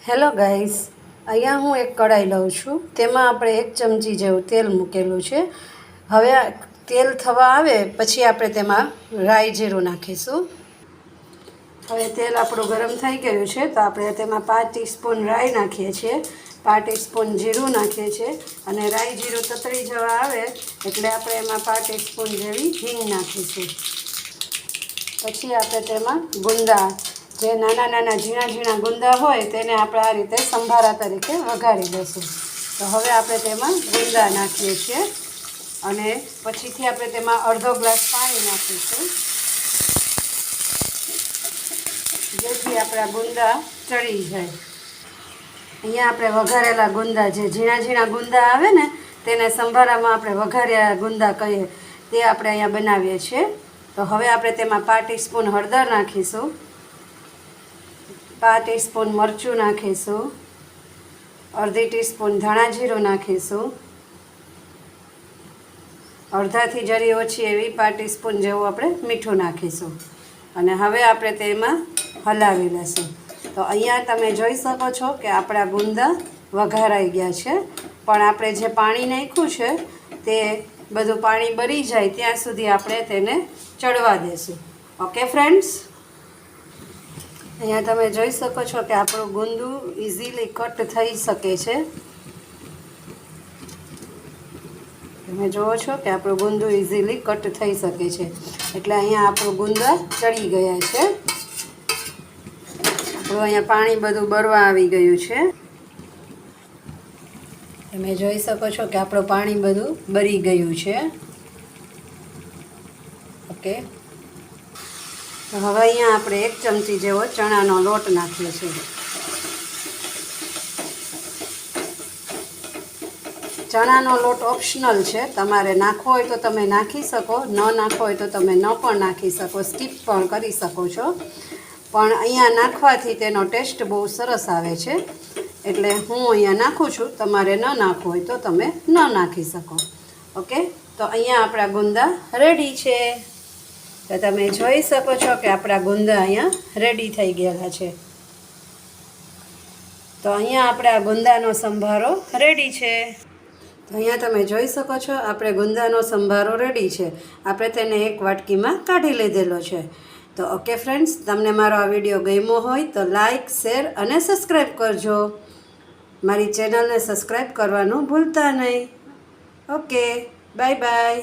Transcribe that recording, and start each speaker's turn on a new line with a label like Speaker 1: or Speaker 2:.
Speaker 1: Hello guys, અહીંયા હું એક કઢાઈ લઉં છું. તેમાં આપણે 1 ચમચી જેવું તેલ મૂકેલું છે. હવે તેલ થવા આવે પછી આપણે તેમાં રાઈ જીરું નાખીશું. હવે તેલ આપણું ગરમ થઈ ગયું છે તો આપણે તેમાં 5 ટીસ્પૂન રાઈ નાખીએ છીએ, 5 ટીસ્પૂન જીરું નાખીએ છીએ અને રાઈ જીરું તતરી જવા આવે એટલે આપણે એમાં 5 ટીસ્પૂન જેવી હિંગ નાખીશું. પછી આપણે તેમાં ગુંદા, જે નાના નાના ઝીણા ગુંદા હોય તેને આપણે આ રીતે સંભારા તરીકે વઘારી દઈશું. તો હવે આપણે તેમાં ગુંદા નાખીએ છીએ અને પછીથી આપણે તેમાં અડધો ગ્લાસ પાણી નાખીશું, જેથી આપણા ગુંદા ચડી જાય. અહીંયા આપણે વઘારેલા ગુંદા, જે ઝીણા ગુંદા આવે ને તેને સંભારામાં આપણે વઘાર્યા ગુંદા કહીએ, તે આપણે અહીંયા બનાવીએ છીએ. તો હવે આપણે તેમાં 5 ટીસ્પૂન હળદર નાખીશું, 5 ટીસ્પૂન મરચું નાખીશું, અડધી ટીસ્પૂન ધાણા જીરું નાખીશું, અડધાથી જરી ઓછી એવી 5 ટીસ્પૂન જેવું આપણે મીઠું નાખીશું અને હવે આપણે તેમાં હલાવી લઈશું. તો અહીંયા તમે જોઈ શકો છો કે આપણા ગુંદા વઘારાઈ ગયા છે, પણ આપણે જે પાણી નાખ્યું છે તે બધું પાણી બળી જાય ત્યાં સુધી આપણે તેને ચડવા દઈશું. ઓકે ફ્રેન્ડ્સ, અહીંયા તમે જોઈ શકો છો કે આપણું ગુંદું ઇઝીલી કટ થઈ શકે છે. તમે જુઓ છો કે આપણું ગુંદું ઇઝીલી કટ થઈ શકે છે, એટલે અહીંયા આપણું ગુંદા ચડી ગયા છે. આપણું અહીંયા પાણી બધું બળવા આવી ગયું છે. તમે જોઈ શકો છો કે આપણું પાણી બધું બળી ગયું છે. ઓકે, તો હવે અહીંયા આપણે 1 ચમચી જેવો ચણાનો લોટ નાખીએ છીએ. ચણાનો લોટ ઓપ્શનલ છે, તમારે નાખવો હોય તો તમે નાખી શકો, ન નાખવો હોય તો તમે ન પણ નાખી શકો, સ્કીપ પણ કરી શકો છો. પણ અહીંયા નાખવાથી તેનો ટેસ્ટ બહુ સરસ આવે છે, એટલે હું અહીંયા નાખું છું. તમારે ન નાખવું હોય તો તમે ન નાખી શકો. ઓકે, તો અહીંયા આપણા ગુંદા રેડી છે. તો તમે જોઈ શકો છો કે આપણા ગુંદા અહીંયા રેડી થઈ ગયેલા છે. તો અહીંયા આપણા ગુંદાનો સંભારો રેડી છે. તો અહીંયા તમે જોઈ શકો છો આપણે ગુંદાનો સંભારો રેડી છે. આપણે તેને એક વાટકીમાં કાઢી લીધેલો છે. તો ઓકે ફ્રેન્ડ્સ, તમને મારો આ વિડીયો ગમ્યો હોય તો લાઈક, શેર અને સબસ્ક્રાઈબ કરજો. મારી ચેનલને સબસ્ક્રાઈબ કરવાનું ભૂલતા નહીં. Okay, bye bye.